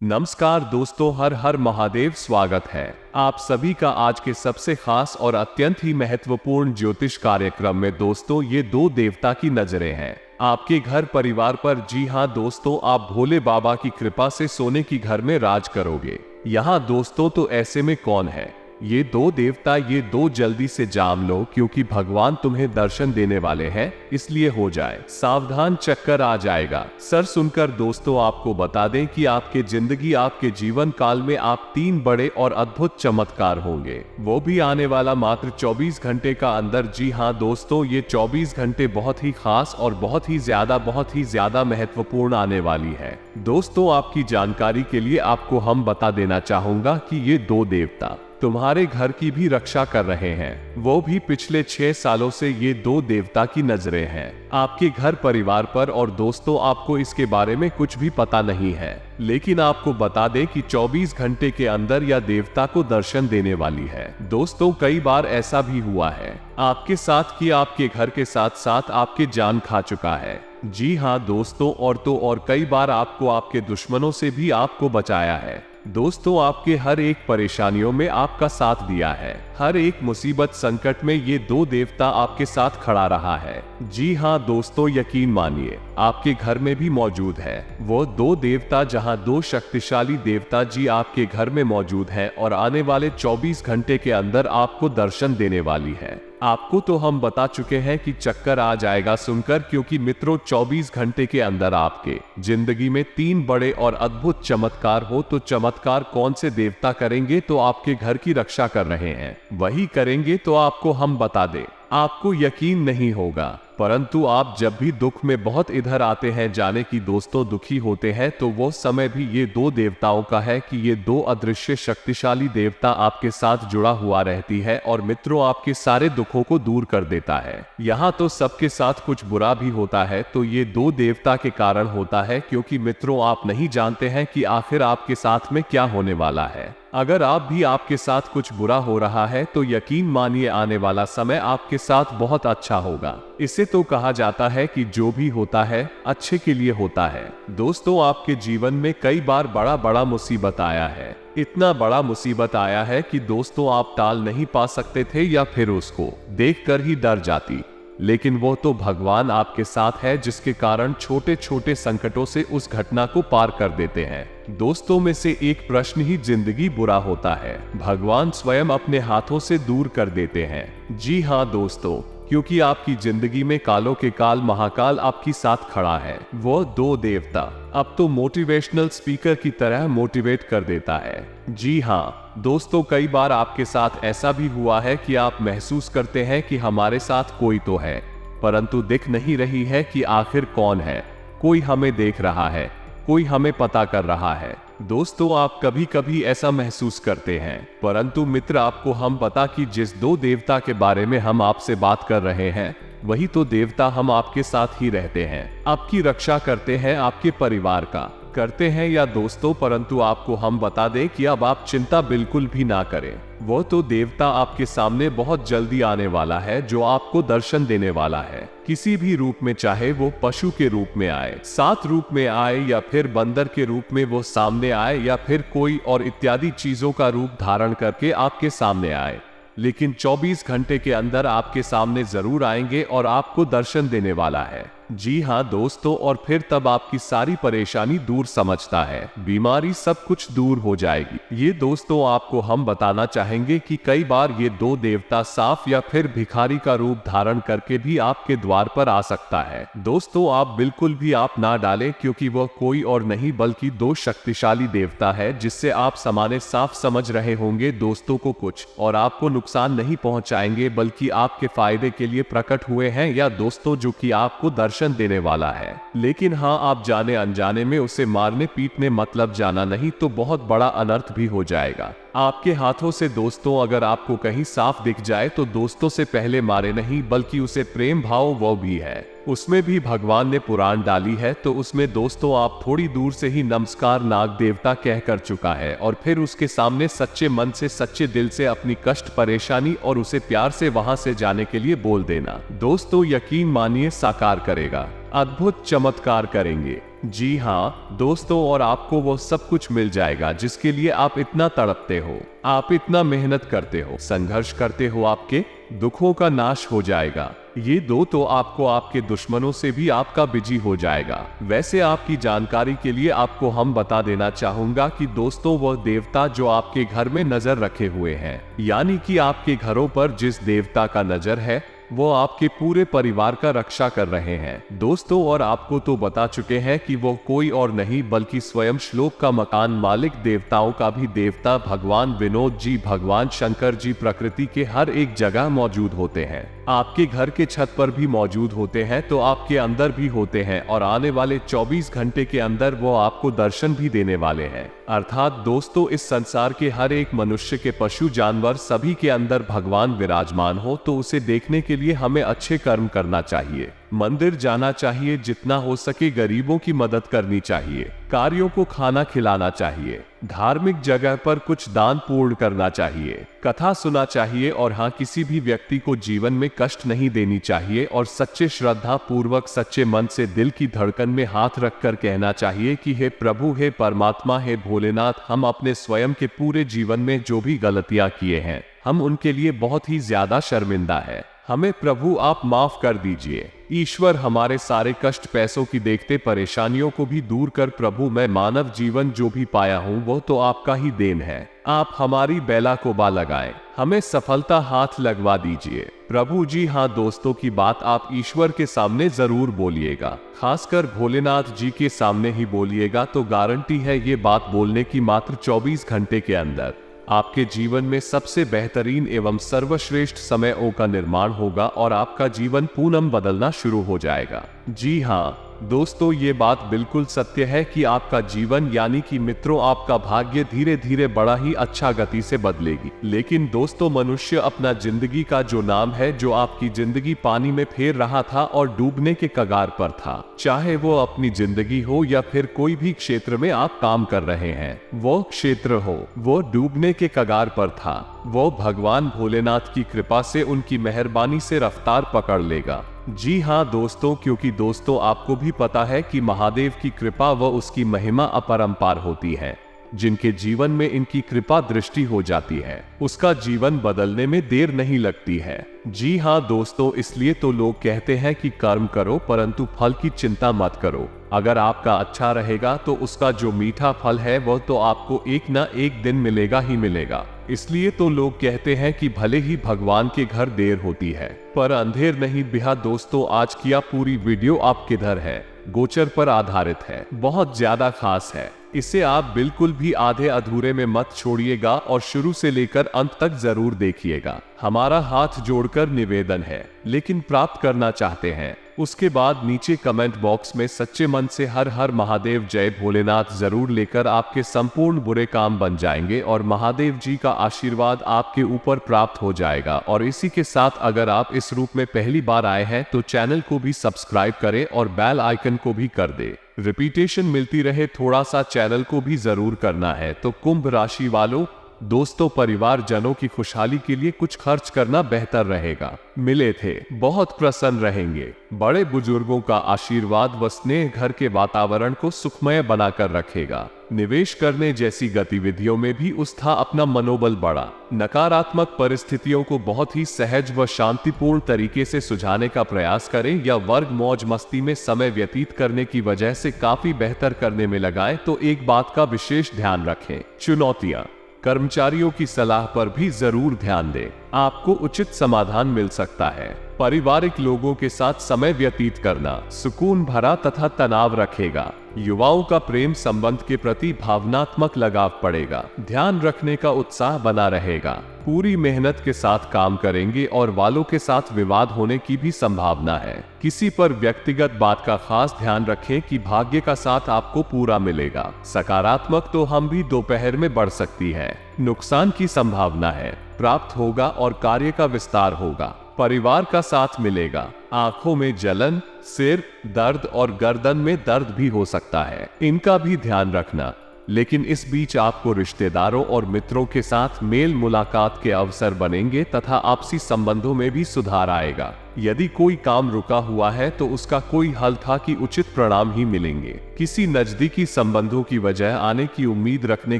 नमस्कार दोस्तों, हर हर महादेव। स्वागत है आप सभी का आज के सबसे खास और अत्यंत ही महत्वपूर्ण ज्योतिष कार्यक्रम में। दोस्तों, ये दो देवता की नजरें हैं आपके घर परिवार पर। जी हाँ दोस्तों, आप भोले बाबा की कृपा से सोने की घर में राज करोगे। यहाँ दोस्तों, तो ऐसे में कौन है ये दो देवता? ये दो जल्दी से जान लो, क्योंकि भगवान तुम्हें दर्शन देने वाले हैं, इसलिए हो जाए सावधान, चक्कर आ जाएगा। सर सुनकर दोस्तों आपको बता दें कि आपके जिंदगी, आपके जीवन काल में आप तीन बड़े और अद्भुत चमत्कार होंगे, वो भी आने वाला मात्र 24 घंटे का अंदर। जी हाँ दोस्तों, ये 24 घंटे बहुत ही खास और बहुत ही ज्यादा महत्वपूर्ण आने वाली है। दोस्तों, आपकी जानकारी के लिए आपको हम बता देना चाहूंगा कि ये दो देवता तुम्हारे घर की भी रक्षा कर रहे हैं, वो भी पिछले 6 सालों से। ये दो देवता की नजरें हैं आपके घर परिवार पर। और दोस्तों, आपको इसके बारे में कुछ भी पता नहीं है, लेकिन आपको बता दें कि 24 घंटे के अंदर यह देवता को दर्शन देने वाली है। दोस्तों, कई बार ऐसा भी हुआ है आपके साथ कि आपके घर के साथ साथ आपके जान खा चुका है। जी हाँ दोस्तों, और कई बार आपको आपके दुश्मनों से भी आपको बचाया है। दोस्तों, आपके हर एक परेशानियों में आपका साथ दिया है। हर एक मुसीबत संकट में ये दो देवता आपके साथ खड़ा रहा है। जी हाँ दोस्तों, यकीन मानिए आपके घर में भी मौजूद है वो दो देवता, जहां दो शक्तिशाली देवता जी आपके घर में मौजूद हैं और आने वाले 24 घंटे के अंदर आपको दर्शन देने वाली है। आपको तो हम बता चुके हैं कि चक्कर आ जाएगा सुनकर, क्योंकि मित्रों 24 घंटे के अंदर आपके जिंदगी में तीन बड़े और अद्भुत चमत्कार हो। तो चमत्कार कौन से देवता करेंगे? तो आपके घर की रक्षा कर रहे हैं वही करेंगे। तो आपको हम बता दें, आपको यकीन नहीं होगा, परंतु आप जब भी दुख में बहुत इधर आते हैं, जाने की दोस्तों दुखी होते हैं, तो वो समय भी ये दो देवताओं का है कि ये दो अदृश्य शक्तिशाली देवता आपके साथ जुड़ा हुआ रहती है और मित्रों आपके सारे दुखों को दूर कर देता है। यहाँ तो सबके साथ कुछ बुरा भी होता है, तो ये दो देवता के कारण होता है, क्योंकि मित्रों आप नहीं जानते हैं कि आखिर आपके साथ में क्या होने वाला है। अगर आप भी आपके साथ कुछ बुरा हो रहा है, तो यकीन मानिए आने वाला समय आपके साथ बहुत अच्छा होगा। इसे तो कहा जाता है कि जो भी होता है अच्छे के लिए होता है। दोस्तों, आपके जीवन में कई बार बड़ा मुसीबत आया है। इतना बड़ा मुसीबत आया है कि दोस्तों आप टाल नहीं पा सकते थे, या फिर उसको देखकर ही डर जाती। लेकिन वो तो भगवान आपके साथ है, जिसके कारण छोटे छोटे संकटों से उस घटना को पार कर देते हैं। दोस्तों, में से एक प्रश्न ही जिंदगी बुरा होता है, भगवान स्वयं अपने हाथों से दूर कर देते हैं। जी हाँ दोस्तों, क्योंकि आपकी जिंदगी में कालों के काल महाकाल आपकी साथ खड़ा है। वो दो देवता अब तो मोटिवेशनल स्पीकर की तरह मोटिवेट कर देता है। जी हाँ दोस्तों, कई बार आपके साथ ऐसा भी हुआ है कि आप महसूस करते हैं कि हमारे साथ कोई तो है, परंतु दिख नहीं रही है कि आखिर कौन है। कोई हमें देख रहा है, कोई हमें पता कर रहा है। दोस्तों, आप कभी कभी ऐसा महसूस करते हैं, परंतु मित्र आपको हम बता कि जिस दो देवता के बारे में हम आपसे बात कर रहे हैं, वही तो देवता हम आपके साथ ही रहते हैं, आपकी रक्षा करते हैं, आपके परिवार का करते हैं। या दोस्तों, परंतु आपको हम बता दें कि अब आप चिंता बिल्कुल भी ना करें। वो तो देवता आपके सामने बहुत जल्दी आने वाला है, जो आपको दर्शन देने वाला है, किसी भी रूप में, चाहे वो पशु के रूप में आए, सात रूप में आए, या फिर बंदर के रूप में वो सामने आए, या फिर कोई और इत्यादि चीजों का रूप धारण करके आपके सामने आए। लेकिन 24 घंटे के अंदर आपके सामने जरूर आएंगे और आपको दर्शन देने वाला है। जी हाँ दोस्तों, और फिर तब आपकी सारी परेशानी दूर समझता है, बीमारी सब कुछ दूर हो जाएगी। ये दोस्तों आपको हम बताना चाहेंगे कि कई बार ये दो देवता साफ या फिर भिखारी का रूप धारण करके भी आपके द्वार पर आ सकता है। दोस्तों, आप बिल्कुल भी आप ना डालें, क्योंकि वह कोई और नहीं बल्कि दो शक्तिशाली देवता है, जिससे आप समाने साफ समझ रहे होंगे दोस्तों को कुछ और आपको नुकसान नहीं पहुंचाएंगे, बल्कि आपके फायदे के लिए प्रकट हुए हैं, या दोस्तों जो कि आपको दर्शन देने वाला है। लेकिन हाँ, आप जाने अनजाने में उसे मारने पीटने मतलब जाना नहीं, तो बहुत बड़ा अनर्थ भी हो जाएगा आपके हाथों से। दोस्तों, अगर आपको कहीं साफ दिख जाए, तो दोस्तों से पहले मारे नहीं, बल्कि उसे प्रेम भाव वो भी है, उसमें भी भगवान ने पुराण डाली है। तो उसमें दोस्तों आप थोड़ी दूर से ही नमस्कार नाग देवता कह कर चुका है, और फिर उसके सामने सच्चे मन से, सच्चे दिल से अपनी कष्ट परेशानी और उसे प्यार से वहां से जाने के लिए बोल देना। दोस्तों, यकीन मानिए साकार करेगा, अद्भुत चमत्कार करेंगे। जी हाँ दोस्तों, और आपको वो सब कुछ मिल जाएगा जिसके लिए आप इतना तड़पते हो, आप इतना मेहनत करते हो, संघर्ष करते हो। आपके दुखों का नाश हो जाएगा। ये दो तो आपको आपके दुश्मनों से भी आपका बिजी हो जाएगा। वैसे आपकी जानकारी के लिए आपको हम बता देना चाहूंगा कि दोस्तों वह देवता जो आपके घर में नजर रखे हुए हैं, यानी कि आपके घरों पर जिस देवता का नजर है वो आपके पूरे परिवार का रक्षा कर रहे हैं दोस्तों। और आपको तो बता चुके हैं कि वो कोई और नहीं बल्कि स्वयं श्लोक का मकान मालिक, देवताओं का भी देवता भगवान विनोद जी, भगवान शंकर जी प्रकृति के हर एक जगह मौजूद होते हैं। आपके घर के छत पर भी मौजूद होते हैं तो आपके अंदर भी होते हैं, और आने वाले 24 घंटे के अंदर वो आपको दर्शन भी देने वाले हैं। अर्थात दोस्तों इस संसार के हर एक मनुष्य के, पशु जानवर सभी के अंदर भगवान विराजमान हो, तो उसे देखने के लिए हमें अच्छे कर्म करना चाहिए, मंदिर जाना चाहिए, जितना हो सके गरीबों की मदद करनी चाहिए, कार्यों को खाना खिलाना चाहिए, धार्मिक जगह पर कुछ दान पूर्ण करना चाहिए, कथा सुना चाहिए, और हाँ किसी भी व्यक्ति को जीवन में कष्ट नहीं देनी चाहिए। और सच्चे श्रद्धा पूर्वक सच्चे मन से दिल की धड़कन में हाथ रखकर कहना चाहिए कि हे प्रभु, हे परमात्मा, हे भोलेनाथ, हम अपने स्वयं के पूरे जीवन में जो भी गलतियां किए हैं हम उनके लिए बहुत ही ज्यादा शर्मिंदा है। हमें प्रभु आप माफ कर दीजिए। ईश्वर हमारे सारे कष्ट, पैसों की देखते परेशानियों को भी दूर कर प्रभु, मैं मानव जीवन जो भी पाया हूँ वो तो आपका ही देन है। आप हमारी बेला को बा लगाएं, हमें सफलता हाथ लगवा दीजिए प्रभु जी। हाँ दोस्तों की बात आप ईश्वर के सामने जरूर बोलिएगा, खासकर भोलेनाथ जी के सामने ही बोलिएगा, तो गारंटी है ये बात बोलने की मात्र 24 घंटे के अंदर आपके जीवन में सबसे बेहतरीन एवं सर्वश्रेष्ठ समयों का निर्माण होगा और आपका जीवन पूनम बदलना शुरू हो जाएगा। जी हाँ दोस्तों, ये बात बिल्कुल सत्य है कि आपका जीवन यानी कि मित्रों आपका भाग्य धीरे धीरे बड़ा ही अच्छा गति से बदलेगी। लेकिन दोस्तों मनुष्य अपना जिंदगी का जो नाम है, जो आपकी जिंदगी पानी में फेर रहा था और डूबने के कगार पर था, चाहे वो अपनी जिंदगी हो या फिर कोई भी क्षेत्र में आप काम कर रहे हैं, वो क्षेत्र हो वो डूबने के कगार पर था, वो भगवान भोलेनाथ की कृपा से, उनकी मेहरबानी से रफ्तार पकड़ लेगा। जी हाँ दोस्तों, क्योंकि दोस्तों आपको भी पता है कि महादेव की कृपा व उसकी महिमा अपरंपार होती है। जिनके जीवन में इनकी कृपा दृष्टि हो जाती है उसका जीवन बदलने में देर नहीं लगती है। जी हाँ दोस्तों, इसलिए तो लोग कहते हैं कि कर्म करो परंतु फल की चिंता मत करो। अगर आपका अच्छा रहेगा तो उसका जो मीठा फल है वह तो आपको एक ना एक दिन मिलेगा ही मिलेगा। इसलिए तो लोग कहते हैं कि भले ही भगवान के घर देर होती है पर अंधेर नहीं बिहा। दोस्तों आज की पूरी वीडियो आप किधर है गोचर पर आधारित है, बहुत ज्यादा खास है। इसे आप बिल्कुल भी आधे अधूरे में मत छोड़िएगा और शुरू से लेकर अंत तक जरूर देखिएगा। हमारा हाथ जोड़कर निवेदन है, लेकिन प्राप्त करना चाहते हैं उसके बाद नीचे कमेंट बॉक्स में सच्चे मन से हर हर महादेव जय भोलेनाथ जरूर लेकर आपके संपूर्ण बुरे काम बन जाएंगे और महादेव जी का आशीर्वाद आपके ऊपर प्राप्त हो जाएगा। और इसी के साथ अगर आप इस रूप में पहली बार आए हैं तो चैनल को भी सब्सक्राइब करें और बेल आइकन को भी कर दे, रिपीटेशन मिलती रहे। थोड़ा सा चैनल को भी जरूर करना है। तो कुंभ राशि वालों, दोस्तों परिवार जनों की खुशहाली के लिए कुछ खर्च करना बेहतर रहेगा। मिले थे बहुत प्रसन्न रहेंगे। बड़े बुजुर्गों का आशीर्वाद व स्नेह घर के वातावरण को सुखमय बनाकर रखेगा। निवेश करने जैसी गतिविधियों में भी उत्साह, अपना मनोबल बढ़ा। नकारात्मक परिस्थितियों को बहुत ही सहज व शांतिपूर्ण तरीके से सुलझाने का प्रयास करें या वर्ग मौज मस्ती में समय व्यतीत करने की वजह से काफी बेहतर करने में लगाएं तो एक बात का विशेष ध्यान रखें, चुनौतियां, कर्मचारियों की सलाह पर भी जरूर ध्यान दें, आपको उचित समाधान मिल सकता है। पारिवारिक लोगों के साथ समय व्यतीत करना सुकून भरा तथा तनाव रखेगा। युवाओं का प्रेम संबंध के प्रति भावनात्मक लगाव पड़ेगा। ध्यान रखने का उत्साह बना रहेगा। पूरी मेहनत के साथ काम करेंगे और वालों के साथ विवाद होने की भी संभावना है। किसी पर व्यक्तिगत बात का खास ध्यान रखें कि भाग्य का साथ आपको पूरा मिलेगा। सकारात्मक तो हम भी दोपहर में बढ़ सकती है। नुकसान की संभावना है, प्राप्त होगा और कार्य का विस्तार होगा। परिवार का साथ मिलेगा। आंखों में जलन, सिर दर्द और गर्दन में दर्द भी हो सकता है, इनका भी ध्यान रखना। लेकिन इस बीच आपको रिश्तेदारों और मित्रों के साथ मेल मुलाकात के अवसर बनेंगे तथा आपसी संबंधों में भी सुधार आएगा। यदि कोई काम रुका हुआ है तो उसका कोई हल था कि उचित परिणाम ही मिलेंगे। किसी नजदीकी संबंधों की वजह आने की उम्मीद रखने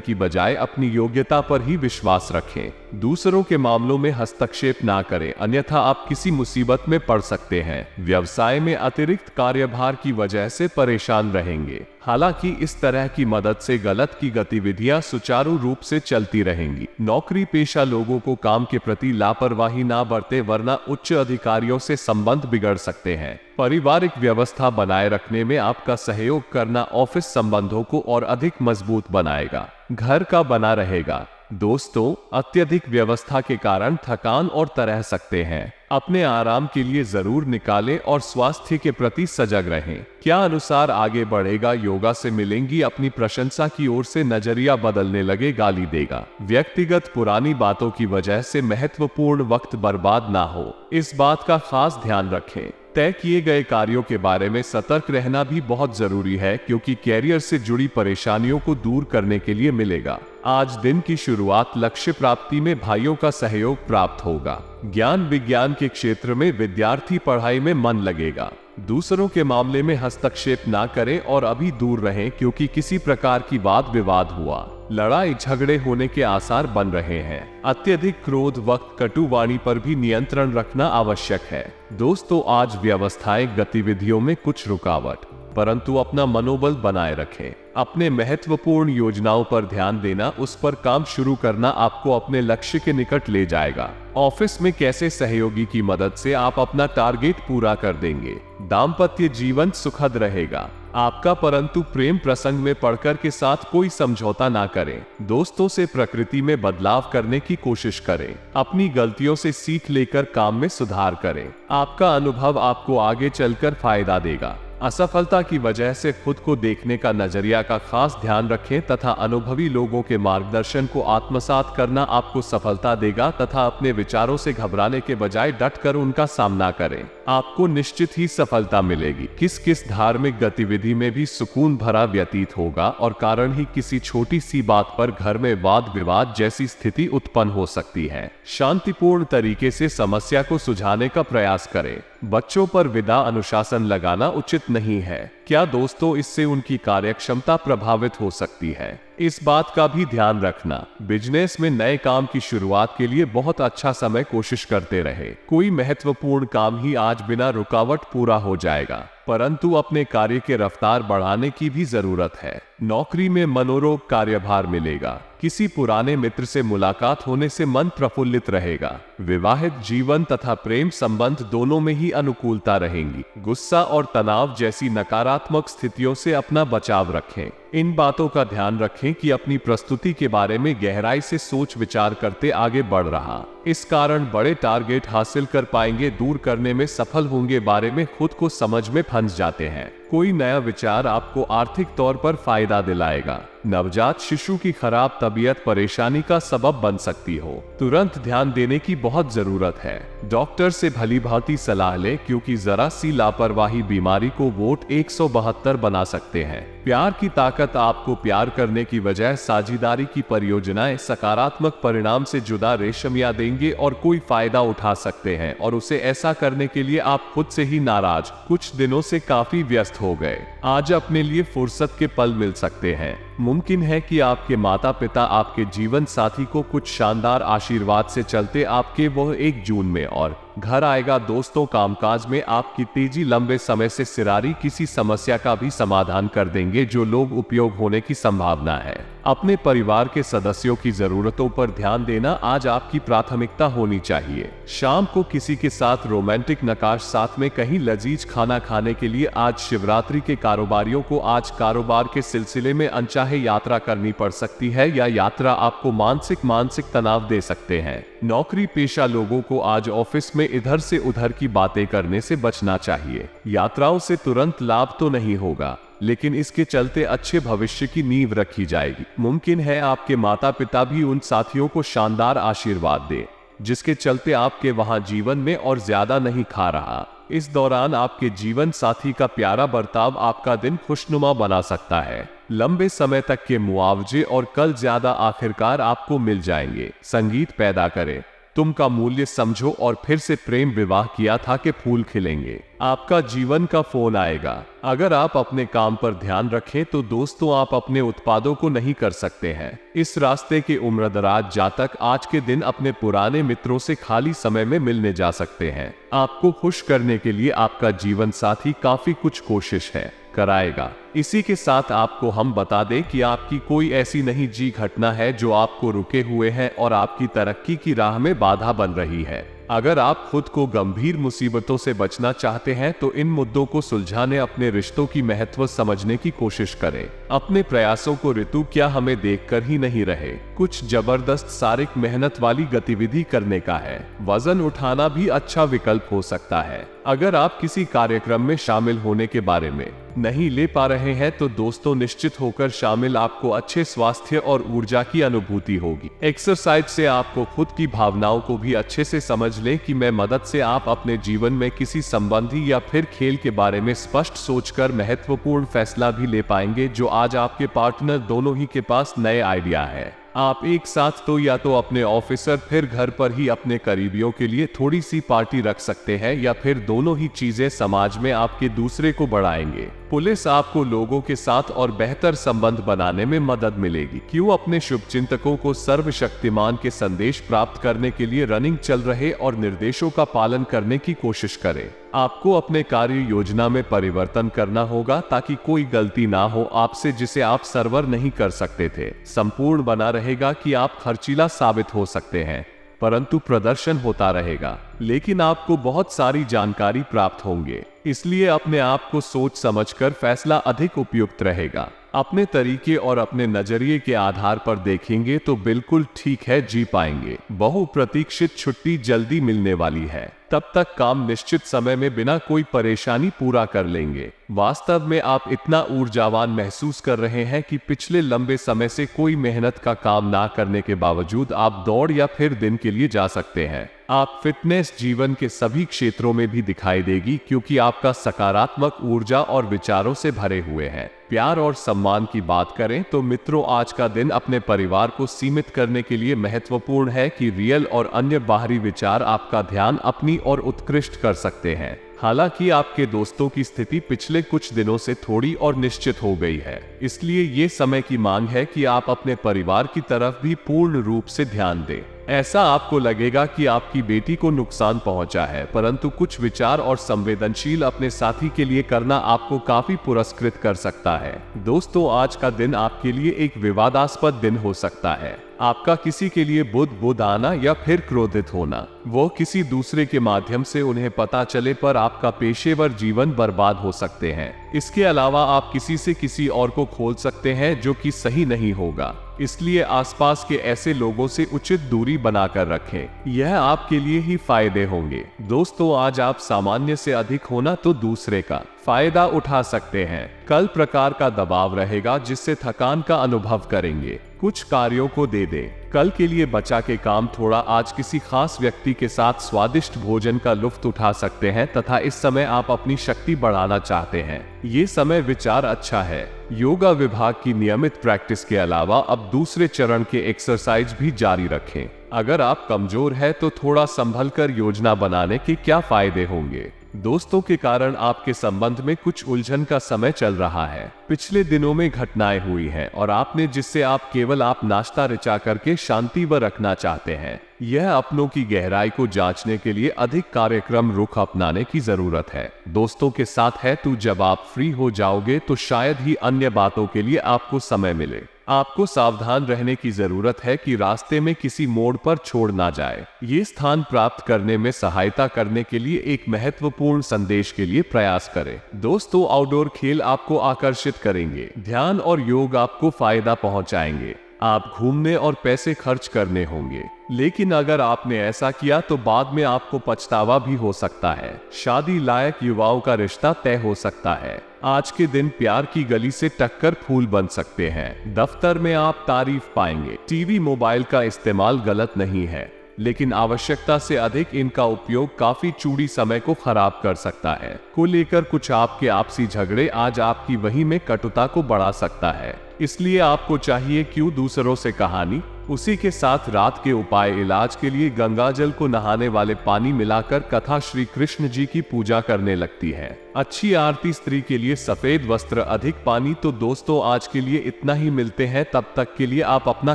की बजाय अपनी योग्यता पर ही विश्वास रखें। दूसरों के मामलों में हस्तक्षेप ना करें, अन्यथा आप किसी मुसीबत में पड़ सकते हैं। व्यवसाय में अतिरिक्त कार्यभार की वजह से परेशान रहेंगे। हालांकि इस तरह की मदद से गलत की गतिविधियां सुचारू रूप से चलती रहेंगी। नौकरी पेशा लोगों को काम के प्रति लापरवाही ना बरते, वरना उच्च अधिकारियों से संबंध बिगड़ सकते हैं। पारिवारिक व्यवस्था बनाए रखने में आपका सहयोग करना ऑफिस संबंधों को और अधिक मजबूत बनाएगा, घर का बना रहेगा। दोस्तों, अत्यधिक व्यवस्था के कारण थकान और तरह सकते हैं। अपने आराम के लिए जरूर निकालें और स्वास्थ्य के प्रति सजग रहें। क्या अनुसार आगे बढ़ेगा, योगा से मिलेंगी अपनी प्रशंसा की ओर से नजरिया बदलने लगे, गाली देगा। व्यक्तिगत पुरानी बातों की वजह से महत्वपूर्ण वक्त बर्बाद ना हो, इस बात का खास ध्यान रखें। तय किए गए कार्यों के बारे में सतर्क रहना भी बहुत जरूरी है, क्योंकि कैरियर से जुड़ी परेशानियों को दूर करने के लिए मिलेगा। आज दिन की शुरुआत लक्ष्य प्राप्ति में भाइयों का सहयोग प्राप्त होगा। ज्ञान विज्ञान के क्षेत्र में विद्यार्थी पढ़ाई में मन लगेगा। दूसरों के मामले में हस्तक्षेप ना करें और अभी दूर रहें, क्योंकि किसी प्रकार की वाद विवाद हुआ, लड़ाई झगड़े होने के आसार बन रहे हैं। अत्यधिक क्रोध वक्त कटु वाणी पर भी नियंत्रण रखना आवश्यक है। दोस्तों, आज व्यवस्थाएं गतिविधियों में कुछ रुकावट, परंतु अपना मनोबल बनाए रखें। अपने महत्वपूर्ण योजनाओं पर ध्यान देना, उस पर काम शुरू करना आपको अपने लक्ष्य के निकट ले जाएगा। ऑफिस में कैसे सहयोगी की मदद से आप अपना टारगेट पूरा कर देंगे। दाम्पत्य जीवन सुखद रहेगा आपका, परंतु प्रेम प्रसंग में पड़कर के साथ कोई समझौता ना करें। दोस्तों से प्रकृति में बदलाव करने की कोशिश करें। अपनी गलतियों से सीख लेकर काम में सुधार करें। आपका अनुभव आपको आगे चलकर फायदा देगा। असफलता की वजह से खुद को देखने का नजरिया का खास ध्यान रखें तथा अनुभवी लोगों के मार्गदर्शन को आत्मसात करना आपको सफलता देगा, तथा अपने विचारों से घबराने के बजाय डटकर उनका सामना करें। आपको निश्चित ही सफलता मिलेगी। किस किस धार्मिक गतिविधि में भी सुकून भरा व्यतीत होगा, और कारण ही किसी छोटी सी बात पर घर में वाद विवाद जैसी स्थिति उत्पन्न हो सकती है। शांतिपूर्ण तरीके से समस्या को सुलझाने का प्रयास करें। बच्चों पर विदा अनुशासन लगाना उचित नहीं है। क्या दोस्तों, इससे उनकी कार्यक्षमता प्रभावित हो सकती है, इस बात का भी ध्यान रखना। बिजनेस में नए काम की शुरुआत के लिए बहुत अच्छा समय, कोशिश करते रहे। कोई महत्वपूर्ण काम ही आज बिना रुकावट पूरा हो जाएगा, परंतु अपने कार्य के रफ्तार बढ़ाने की भी जरूरत है। नौकरी में मनोरोग कार्यभार मिलेगा। किसी पुराने मित्र से मुलाकात होने से मन प्रफुल्लित रहेगा। विवाहित जीवन तथा प्रेम संबंध दोनों में ही अनुकूलता रहेंगी। गुस्सा और तनाव जैसी नकारात्मक स्थितियों से अपना बचाव रखें। इन बातों का ध्यान रखें कि अपनी प्रस्तुति के बारे में गहराई से सोच विचार करते आगे बढ़ रहा। इस कारण बड़े टारगेट हासिल कर पाएंगे, दूर करने में सफल होंगे, बारे में खुद को समझ में फंस जाते हैं। कोई नया विचार आपको आर्थिक तौर पर फायदा दिलाएगा। नवजात शिशु की खराब तबीयत परेशानी का सबब बन सकती हो, तुरंत ध्यान देने की बहुत जरूरत है। डॉक्टर से भली भांति सलाह लें, क्योंकि जरा सी लापरवाही बीमारी को वोट 172 बना सकते हैं। प्यार की ताकत आपको प्यार करने की वजह साझेदारी की परियोजनाएं सकारात्मक परिणाम से जुदा रेशमिया देंगे, और कोई फायदा उठा सकते हैं, और उसे ऐसा करने के लिए आप खुद से ही नाराज, कुछ दिनों से काफी व्यस्त हो गए। आज अपने लिए फुर्सत के पल मिल सकते हैं। मुमकिन है कि आपके माता पिता आपके जीवन साथी को कुछ शानदार आशीर्वाद से चलते आपके वह 1 जून में और घर आएगा। दोस्तों, कामकाज में आपकी तेजी लंबे समय से सिरारी किसी समस्या का भी समाधान कर देंगे, जो लोग उपयोग होने की संभावना है। अपने परिवार के सदस्यों की जरूरतों पर ध्यान देना आज आपकी प्राथमिकता होनी चाहिए। शाम को किसी के साथ रोमांटिक नकाश, साथ में कहीं लजीज खाना खाने के लिए। आज शिवरात्रि के कारोबारियों को आज कारोबार के सिलसिले में अनचाहे यात्रा करनी पड़ सकती है, या यात्रा आपको मानसिक तनाव दे सकते हैं। नौकरी पेशा लोगों को आज ऑफिस में इधर से उधर की बातें करने से बचना चाहिए। यात्राओं से तुरंत लाभ तो नहीं होगा, लेकिन इसके चलते अच्छे भविष्य की नींव रखी जाएगी। मुमकिन है आपके माता पिता भी उन साथियों को शानदार आशीर्वाद दे, जिसके चलते आपके वहां जीवन में और ज्यादा नहीं खा रहा। इस दौरान आपके जीवन साथी का प्यारा बर्ताव आपका दिन खुशनुमा बना सकता है। लंबे समय तक के मुआवजे और कल ज्यादा आखिरकार आपको मिल जाएंगे। संगीत पैदा करें। तुम का मूल्य समझो और फिर से प्रेम विवाह किया था कि फूल खिलेंगे। आपका जीवन का फोन आएगा। अगर आप अपने काम पर ध्यान रखें तो दोस्तों आप अपने उत्पादों को नहीं कर सकते हैं। इस रास्ते के उम्रदराज जातक आज के दिन अपने पुराने मित्रों से खाली समय में मिलने जा सकते हैं। आपको खुश करने के लिए आपका जीवन साथी काफी कुछ कोशिश कराएगा। इसी के साथ आपको हम बता दें कि आपकी कोई ऐसी नहीं जी घटना है जो आपको रुके हुए है और आपकी तरक्की की राह में बाधा बन रही है। अगर आप खुद को गंभीर मुसीबतों से बचना चाहते हैं तो इन मुद्दों को सुलझाने अपने रिश्तों की महत्व समझने की कोशिश करें। अपने प्रयासों को ऋतु क्या हमें देखकर ही नहीं रहे, कुछ जबरदस्त शारीरिक मेहनत वाली गतिविधि करने का है। वजन उठाना भी अच्छा विकल्प हो सकता है। अगर आप किसी कार्यक्रम में शामिल होने के बारे में नहीं ले पा रहे हैं तो दोस्तों निश्चित होकर शामिल, आपको अच्छे स्वास्थ्य और ऊर्जा की अनुभूति होगी। एक्सरसाइज से आपको खुद की भावनाओं को भी अच्छे से समझ लें कि मैं मदद से आप अपने जीवन में किसी संबंधी या फिर खेल के बारे में स्पष्ट सोचकर महत्वपूर्ण फैसला भी ले पाएंगे जो आज आपके पार्टनर दोनों ही के पास नए आइडिया है। आप एक साथ या तो अपने ऑफिस फिर घर पर ही अपने करीबियों के लिए थोड़ी सी पार्टी रख सकते हैं या फिर दोनों ही चीजें समाज में आपके दूसरे को बढ़ाएंगे। पुलिस आपको लोगों के साथ और बेहतर संबंध बनाने में मदद मिलेगी। क्यों अपने शुभचिंतकों को सर्वशक्तिमान के संदेश प्राप्त करने के लिए रनिंग चल रहे और निर्देशों का पालन करने की कोशिश करें। आपको अपने कार्य योजना में परिवर्तन करना होगा ताकि कोई गलती ना हो आपसे जिसे आप सर्वर नहीं कर सकते थे। संपूर्ण बना रहेगा कि आप खर्चीला साबित हो सकते हैं परंतु प्रदर्शन होता रहेगा, लेकिन आपको बहुत सारी जानकारी प्राप्त होंगे, इसलिए अपने आप को सोच समझकर फैसला अधिक उपयुक्त रहेगा। अपने तरीके और अपने नजरिए के आधार पर देखेंगे तो बिल्कुल ठीक है, जी पाएंगे। बहुप्रतीक्षित छुट्टी जल्दी मिलने वाली है, तब तक काम निश्चित समय में बिना कोई परेशानी पूरा कर लेंगे। वास्तव में आप इतना ऊर्जावान महसूस कर रहे हैं कि पिछले लंबे समय से कोई मेहनत का काम ना करने के बावजूद आप दौड़ या फिर दिन के लिए जा सकते हैं। आप फिटनेस जीवन के सभी क्षेत्रों में भी दिखाई देगी क्योंकि आपका सकारात्मक ऊर्जा और विचारों से भरे हुए हैं। प्यार और सम्मान की बात करें तो मित्रों, आज का दिन अपने परिवार को सीमित करने के लिए महत्वपूर्ण है कि रियल और अन्य बाहरी विचार आपका ध्यान अपनी ओर उत्कृष्ट कर सकते हैं। हालांकि आपके दोस्तों की स्थिति पिछले कुछ दिनों से थोड़ी और निश्चित हो गई है, इसलिए ये समय की मांग है कि आप अपने परिवार की तरफ भी पूर्ण रूप से ध्यान दें। ऐसा आपको लगेगा कि आपकी बेटी को नुकसान पहुंचा है, परंतु कुछ विचार और संवेदनशील अपने साथी के लिए करना आपको काफी पुरस्कृत कर सकता है। दोस्तों, आज का दिन आपके लिए एक विवादास्पद दिन हो सकता है। आपका किसी के लिए बुद्ध आना या फिर क्रोधित होना, वो किसी दूसरे के माध्यम से उन्हें पता चले पर आपका पेशेवर जीवन बर्बाद हो सकते हैं। इसके अलावा आप किसी से किसी और को खोल सकते हैं जो कि सही नहीं होगा, इसलिए आसपास के ऐसे लोगों से उचित दूरी बनाकर रखें, यह आपके लिए ही फायदे होंगे। दोस्तों, आज आप सामान्य से अधिक होना तो दूसरे का फायदा उठा सकते हैं। कल प्रकार का दबाव रहेगा जिससे थकान का अनुभव करेंगे। कुछ कार्यों को दे दें। कल के लिए बचा के काम थोड़ा आज किसी खास व्यक्ति के साथ स्वादिष्ट भोजन का लुत्फ उठा सकते हैं तथा इस समय आप अपनी शक्ति बढ़ाना चाहते हैं। ये समय विचार अच्छा है। योगा विभाग की नियमित प्रैक्टिस के अलावा अब दूसरे चरण के एक्सरसाइज भी जारी रखें। अगर आप कमजोर हैं तो थोड़ा संभल कर योजना बनाने के क्या फायदे होंगे। दोस्तों के कारण आपके संबंध में कुछ उलझन का समय चल रहा है। पिछले दिनों में घटनाएं हुई हैं और आपने जिससे आप केवल नाश्ता रिचा करके शांति व रखना चाहते हैं। यह अपनों की गहराई को जांचने के लिए अधिक कार्यक्रम रुख अपनाने की जरूरत है। दोस्तों के साथ है तो जब आप फ्री हो जाओगे तो शायद ही अन्य बातों के लिए आपको समय मिले। आपको सावधान रहने की जरूरत है कि रास्ते में किसी मोड़ पर छोड़ ना जाए। ये स्थान प्राप्त करने में सहायता करने के लिए एक महत्वपूर्ण संदेश के लिए प्रयास करें। दोस्तों, आउटडोर खेल आपको आकर्षित करेंगे। ध्यान और योग आपको फायदा पहुंचाएंगे। आप घूमने और पैसे खर्च करने होंगे, लेकिन अगर आपने ऐसा किया तो बाद में आपको पछतावा भी हो सकता है। शादी लायक युवाओं का रिश्ता तय हो सकता है। आज के दिन प्यार की गली से टक्कर फूल बन सकते हैं। दफ्तर में आप तारीफ पाएंगे। टीवी मोबाइल का इस्तेमाल गलत नहीं है, लेकिन आवश्यकता से अधिक इनका उपयोग काफी चूड़ी समय को खराब कर सकता है। को लेकर कुछ आपके आपसी झगड़े आज आपकी वही में कटुता को बढ़ा सकता है, इसलिए आपको चाहिए क्यों दूसरों से कहानी उसी के साथ रात के उपाय इलाज के लिए गंगा जल को नहाने वाले पानी मिलाकर कथा श्री कृष्ण जी की पूजा करने लगती है। अच्छी आरती स्त्री के लिए सफेद वस्त्र, अधिक पानी। तो दोस्तों आज के लिए इतना ही, मिलते हैं तब तक के लिए आप अपना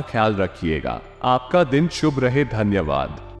ख्याल रखिएगा। आपका दिन शुभ रहे। धन्यवाद।